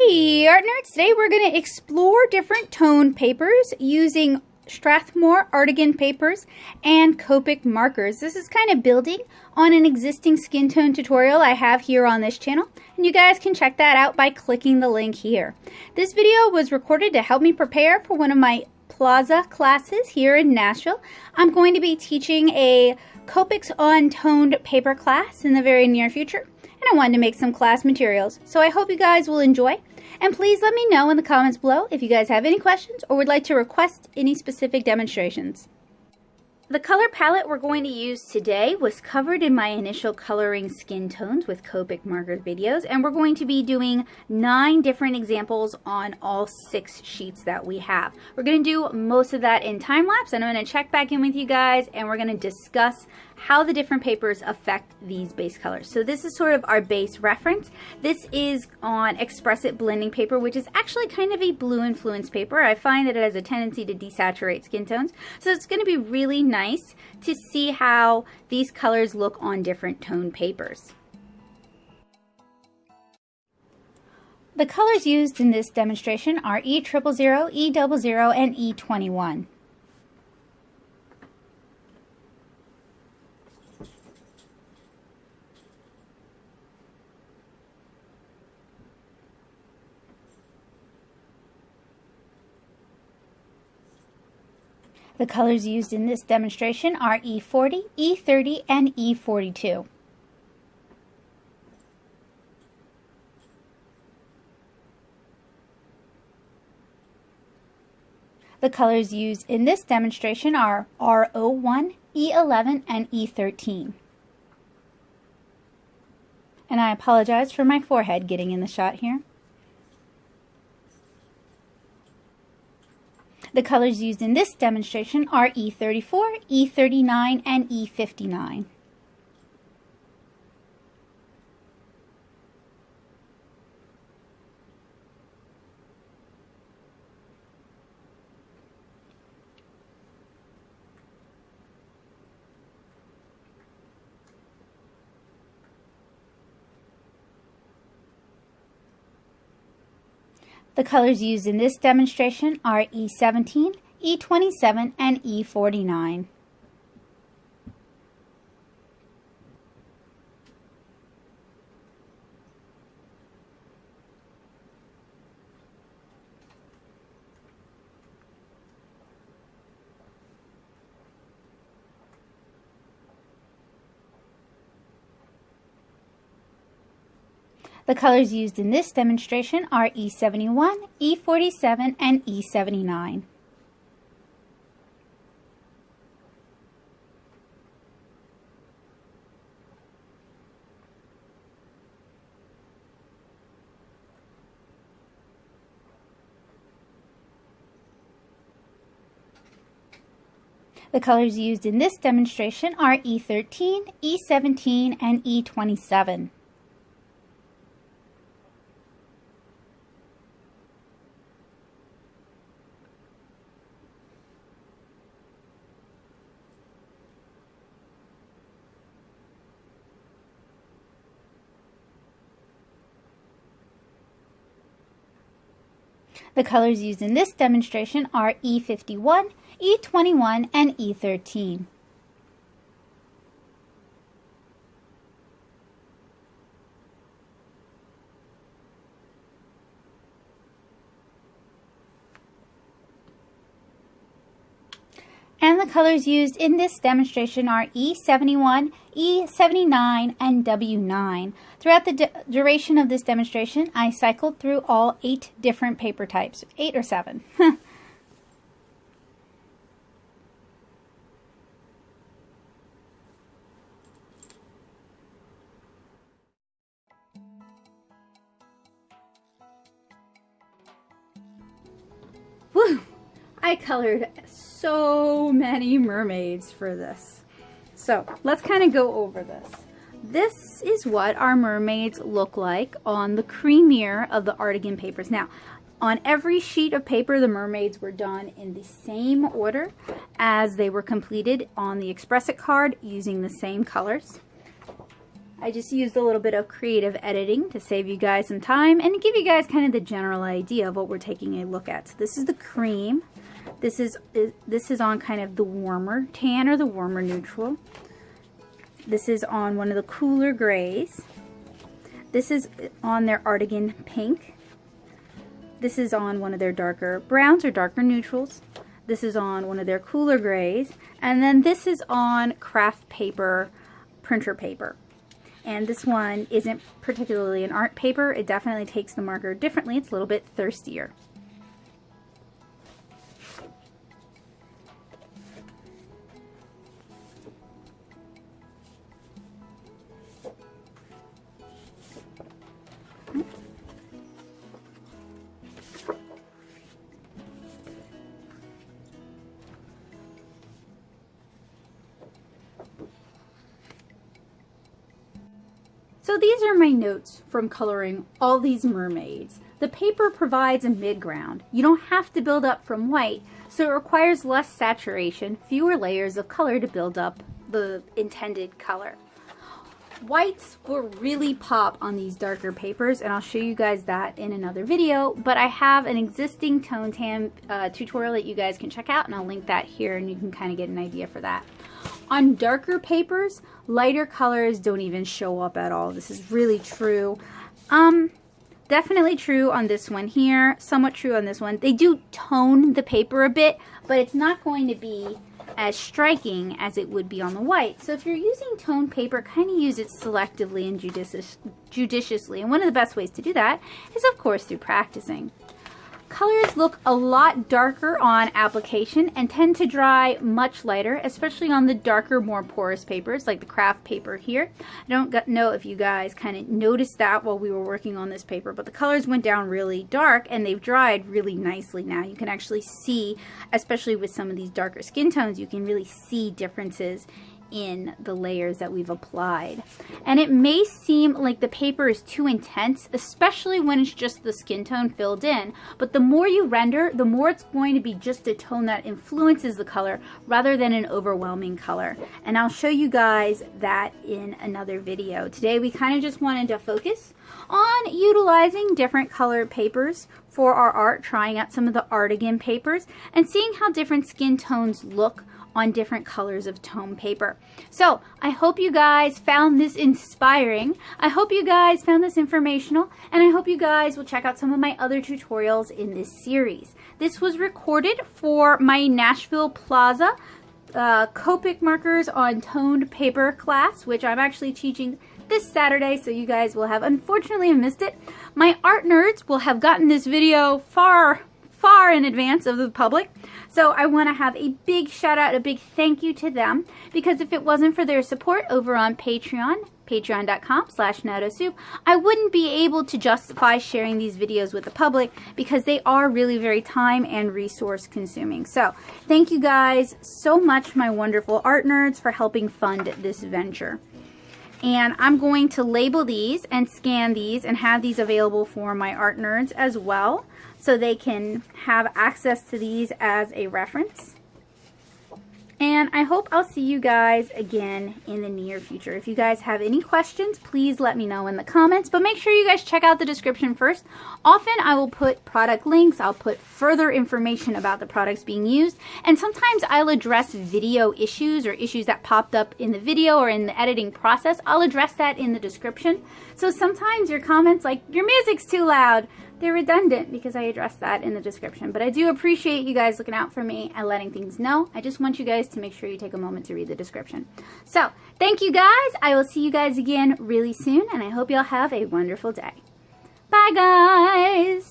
Hey Artnerds, today we're going to explore different tone papers using Strathmore Artagain papers and Copic markers. This is kind of building on an existing skin tone tutorial I have here on this channel, and you guys can check that out by clicking the link here. This video was recorded to help me prepare for one of my Plaza classes here in Nashville. I'm going to be teaching a Copics on toned paper class in the very near future, and I wanted to make some class materials, so I hope you guys will enjoy. And please let me know in the comments below if you guys have any questions or would like to request any specific demonstrations. The color palette we're going to use today was covered in my initial coloring skin tones with Copic markers videos, and we're going to be doing 9 different examples on all 6 sheets that we have. We're going to do most of that in time lapse, and I'm going to check back in with you guys and we're going to discuss how the different papers affect these base colors. So this is sort of our base reference. This is on Express It blending paper, which is actually kind of a blue influence paper. I find that it has a tendency to desaturate skin tones, so it's going to be really nice to see how these colors look on different tone papers. The colors used in this demonstration are E000, E00, and E21. The colors used in this demonstration are E40, E30, and E42. The colors used in this demonstration are R01, E11, and E13. And I apologize for my forehead getting in the shot here. The colors used in this demonstration are E34, E39, and E59. The colors used in this demonstration are E17, E27, and E49. The colors used in this demonstration are E71, E47, and E79. The colors used in this demonstration are E13, E17, and E27. The colors used in this demonstration are E51, E21, and E13. And the colors used in this demonstration are E71, E79, and W9. Throughout the duration of this demonstration, I cycled through all 8 different paper types. 8 or 7. Woo! I colored so many mermaids for this. So let's kind of go over this. This is what our mermaids look like on the creamier of the Artagain papers. Now, on every sheet of paper, the mermaids were done in the same order as they were completed on the Express It card using the same colors. I just used a little bit of creative editing to save you guys some time and to give you guys kind of the general idea of what we're taking a look at. So this is the cream. This is on kind of the warmer tan or the warmer neutral. This is on one of the cooler grays. This is on their Artagain pink. This is on one of their darker browns or darker neutrals. This is on one of their cooler grays. And then this is on Kraft paper, printer paper. And this one isn't particularly an art paper. It definitely takes the marker differently. It's a little bit thirstier. So these are my notes from coloring all these mermaids. The paper provides a midground. You don't have to build up from white, so it requires less saturation, fewer layers of color to build up the intended color. Whites will really pop on these darker papers, and I'll show you guys that in another video, but I have an existing tone tan tutorial that you guys can check out, and I'll link that here and you can kind of get an idea for that. On darker papers, lighter colors don't even show up at all. This is really true. Definitely true on this one here, somewhat true on this one. They do tone the paper a bit, but it's not going to be as striking as it would be on the white. So if you're using toned paper, kind of use it selectively and judiciously. And one of the best ways to do that is, of course, through practicing. Colors look a lot darker on application and tend to dry much lighter, especially on the darker, more porous papers like the Kraft paper here. I don't know if you guys kind of noticed that while we were working on this paper, but the colors went down really dark and they've dried really nicely now. You can actually see, especially with some of these darker skin tones, you can really see differences in the layers that we've applied. And it may seem like the paper is too intense, especially when it's just the skin tone filled in, but the more you render, the more it's going to be just a tone that influences the color rather than an overwhelming color. And I'll show you guys that in another video. Today we kind of just wanted to focus on utilizing different colored papers for our art, trying out some of the Artagain papers and seeing how different skin tones look on different colors of tone paper. So I hope you guys found this inspiring. I hope you guys found this informational, and I hope you guys will check out some of my other tutorials in this series. This was recorded for my Nashville Plaza Copic Markers on toned paper class, which I'm actually teaching this Saturday, so you guys will have unfortunately missed it. My art nerds will have gotten this video far in advance of the public. So I want to have a big shout out, a big thank you to them, because if it wasn't for their support over on Patreon, patreon.com/natosoup, I wouldn't be able to justify sharing these videos with the public because they are really very time and resource consuming. So thank you guys so much, my wonderful art nerds, for helping fund this venture. And I'm going to label these and scan these and have these available for my art nerds as well, so they can have access to these as a reference. And I hope I'll see you guys again in the near future. If you guys have any questions, please let me know in the comments, but make sure you guys check out the description first. Often I will put product links, I'll put further information about the products being used, and sometimes I'll address video issues or issues that popped up in the video or in the editing process. I'll address that in the description. So sometimes your comments like, your music's too loud, they're redundant because I addressed that in the description. But I do appreciate you guys looking out for me and letting things know. I just want you guys to make sure you take a moment to read the description. So, thank you guys. I will see you guys again really soon, and I hope y'all have a wonderful day. Bye, guys.